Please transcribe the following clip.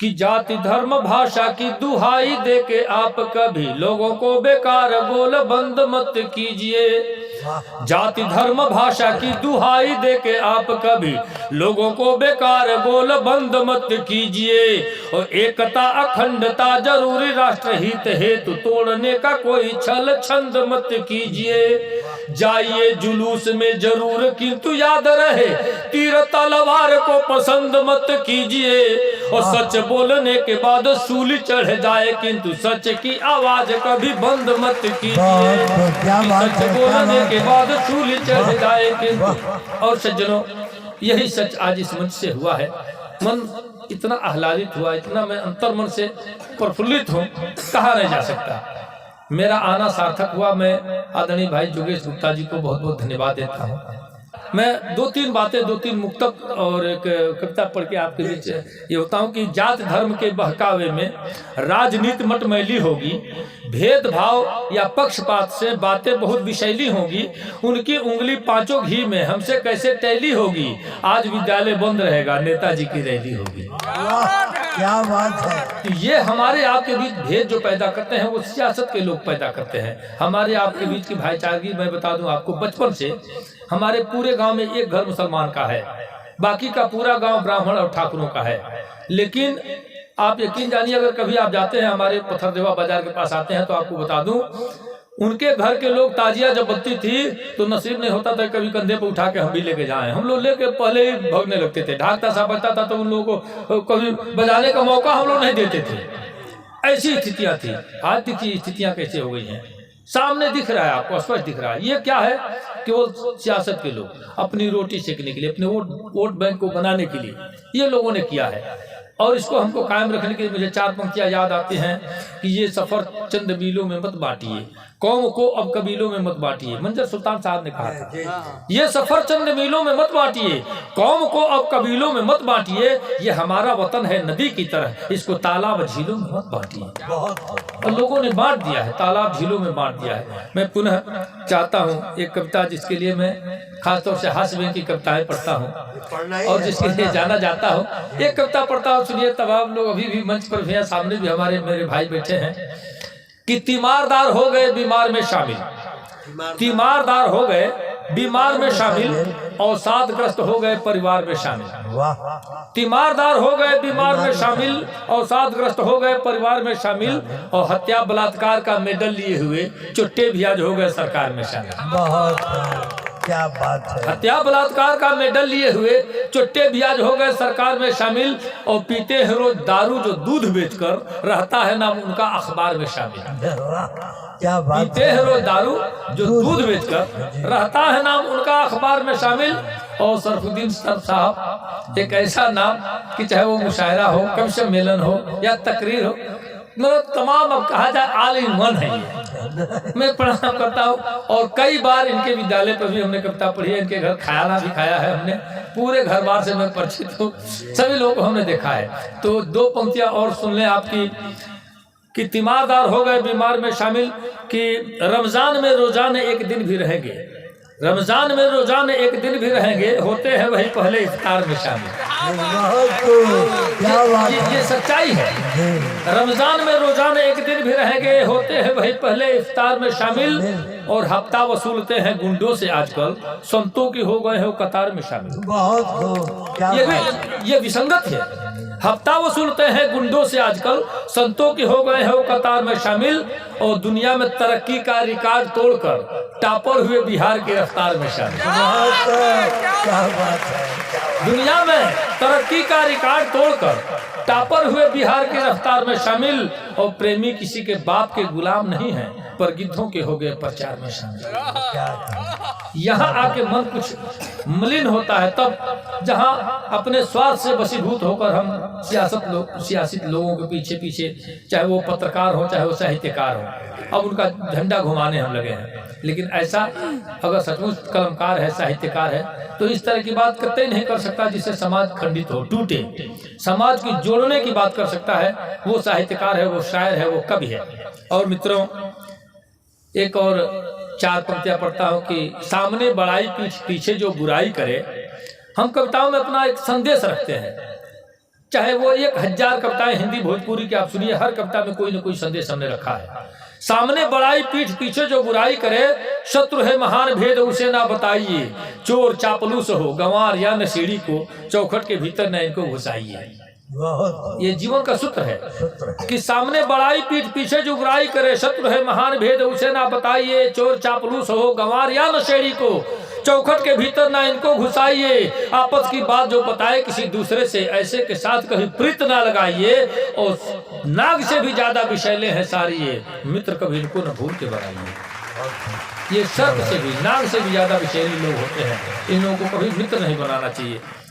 कि जाति धर्म भाषा की दुहाई दे के आप कभी लोगों को बेकार गोल बंद मत कीजिए। जाति धर्म भाषा की दुहाई दे के आप कभी लोगों को बेकार गोल बंद मत कीजिए। और एकता अखंडता जरूरी राष्ट्र हित हेतु तोड़ने का कोई छल छंद मत कीजिए। जाइए जुलूस में जरूर किंतु याद रहे तीर तलवार को पसंद मत कीजिए। और सच बोलने के बाद सूली चढ़ जाए किंतु सच की आवाज कभी बंद मत कीजिए। सच बोलने के बाद सूली चढ़ जाए किंतु। और सज्जनों, यही सच आज इस मंच से हुआ है। मन इतना आह्लादित हुआ, इतना मैं अंतर मन से प्रफुल्लित हूँ, कहा नहीं जा सकता। मेरा आना सार्थक हुआ। मैं आदरणीय भाई योगेश गुप्ता जी को बहुत बहुत धन्यवाद देता हूँ। मैं दो तीन मुक्तक और एक कविता पढ़ के आपके बीच ये बताऊं कि जात धर्म के बहकावे में राजनीति मटमैली होगी, भेदभाव या पक्षपात से बातें बहुत विषैली होगी, उनकी उंगली पांचों घी में हमसे कैसे टैली होगी। आज विद्यालय बंद रहेगा, नेताजी की रैली होगी। क्या बात है। ये हमारे आपके बीच भेद जो पैदा करते हैं वो सियासत के लोग पैदा करते हैं। हमारे आपके बीच की भाईचारगी मैं बता दूं आपको, बचपन से हमारे पूरे गांव में एक घर मुसलमान का है, बाकी का पूरा गांव ब्राह्मण और ठाकुरों का है। लेकिन आप यकीन जानिए, अगर कभी आप जाते हैं हमारे पत्थरदेवा बाजार के पास आते हैं तो आपको बता दूं, उनके घर के लोग ताजिया जब बत्ती थी तो नसीब नहीं होता था कभी कंधे पे उठा के हम भी लेके जाएं। हम लोग लेके पहले ही भागने लगते थे। ढाकता सा बजता था तो उन लोगों को कभी बजाने का मौका हम लोग नहीं देते थे। ऐसी स्थितियां थी। आज देखिए स्थितियां कैसे हो गई हैं, सामने दिख रहा है आपको, स्पष्ट दिख रहा है। ये क्या है कि वो सियासत के लोग अपनी रोटी सेकने के लिए, अपने वोट बैंक को बनाने के लिए ये लोगों ने किया है। और इसको हमको कायम रखने के लिए मुझे चार पंक्तियां याद आती हैं कि ये सफर चंद मीलों में मत बांटिए, कौम को अब कबीलों में मत बांटिए। मंजर सुल्तान साहब ने कहा था, ये सफर चंद मीलों में मत बांटिए, कौम को अब कबीलों में मत बांटिए। ये हमारा वतन है नदी की तरह, इसको तालाब झीलों में मत बांटिए। और लोगों ने बांट दिया है, तालाब झीलों में बांट दिया है। मैं पुनः चाहता हूँ एक कविता जिसके लिए मैं खासतौर से हास्य की कविताएं पढ़ता हूँ और जिसके लिए जाना जाता हूँ, एक कविता पढ़ता हूँ, सुनिए। तमाम लोग अभी भी मंच पर भी हैं, सामने भी हमारे मेरे भाई बैठे हैं। कि तीमारदार हो गए बीमार में शामिल, तीमारदार हो गए बीमार में शामिल, अवसादग्रस्त हो गए परिवार में शामिल। तीमारदार हो गए बीमार में शामिल, अवसादग्रस्त हो गए परिवार में शामिल। और हत्या बलात्कार का मेडल लिए हुए चुट्टे भी आज हो गए सरकार में शामिल। बहुत क्या बात है। हत्या बलात्कार का मेडल लिए हुए चुट्टे भी आज हो गए सरकार में शामिल। और पीते हैं रोज दारू जो दूध बेचकर, रहता है नाम उनका अखबार में शामिल। क्या बात। पीते हैं रोज दारू जो दूध बेचकर, रहता है नाम उनका अखबार में शामिल। और सरफुद्दीन साहब एक ऐसा नाम कि चाहे वो मुशायरा हो, कवि सम्मेलन हो या तकरीर हो, मतलब तमाम अब कहा जाए ऑल इन वन है ये। मैं प्रणाम करता हूँ। और कई बार इनके विद्यालय पर भी हमने कविता पढ़ी है, इनके घर खाना भी खाया है हमने, पूरे घर बार से मैं परिचित हूँ, सभी लोगों को हमने देखा है। तो दो पंक्तियां और सुन लें आपकी कि तीमारदार हो गए बीमार में शामिल। कि रमजान में रोजाना एक दिन भी रहेंगे, रमजान में रोजाना एक दिन भी रहेंगे, होते हैं वही पहले इफ्तार में शामिल। ये सच्चाई है। रमजान में रोजाना एक दिन भी रहेंगे, होते हैं वही पहले इफ्तार में शामिल। और हफ्ता वसूलते हैं गुंडों से आजकल, संतों की हो गए हैं वो कतार में शामिल। ये विसंगत है। हफ्ता वसूलते हैं गुंडों से आजकल, संतों की हो गए हैं वो कतार में शामिल। और दुनिया में तरक्की का रिकॉर्ड तोड़कर टॉपर हुए बिहार की रफ्तार में शामिल। दुनिया में तरक्की का रिकॉर्ड तोड़कर टॉपर हुए बिहार की रफ्तार में शामिल। और प्रेमी किसी के बाप के गुलाम नहीं है, पर गिद्धों के हो गए प्रचार में शामिल। यहाँ आके मन कुछ मलिन होता है तब, जहाँ अपने स्वार्थ से वशीभूत होकर हम सियासत लोगों के पीछे पीछे, चाहे वो पत्रकार हो चाहे वो साहित्यकार हो, अब उनका झंडा घुमाने हम लगे हैं। लेकिन ऐसा अगर सचमुच कलमकार है, साहित्यकार है, तो इस तरह की बात कतई नहीं कर सकता जिससे समाज खंडित हो, टूटे। समाज की जोड़ने की बात कर सकता है वो साहित्यकार है, वो शायर है, वो कवि है। और मित्रों, एक और चार पंक्तियां पढ़ता हूं कि सामने बड़ाई पीछे जो बुराई करे। हम कविताओं में अपना एक संदेश रखते हैं, चाहे वो 1000 कविताएं हिंदी भोजपुरी की आप सुनिए, हर कविता में कोई न कोई संदेश हमने रखा है। सामने बड़ाई पीठ पीछे जो बुराई करे, शत्रु है महान भेद उसे ना बताइए, चोर चापलूस हो गंवार या नशेड़ी को चौखट के भीतर न इनको घुसाइए। बहुत ये जीवन का सूत्र है सूत्र है। कि सामने बड़ाई पीठ पीछे जो बुराई करे, शत्रु है महान भेद उसे ना बताइए, चोर चापलूस हो गंवार या नशेड़ी को चौखट के भीतर ना इनको घुसाइए। आपस की बात जो बताए किसी दूसरे से, ऐसे के साथ कभी प्रीत ना लगाइए। और नाग से भी ज्यादा विषैले हैं सारी ये, मित्र कभी इनको न भूल के बनाइए। ये सर्प से भी, नाग से भी ज्यादा विषैले लोग होते हैं, इन लोगों को कभी मित्र नहीं बनाना चाहिए।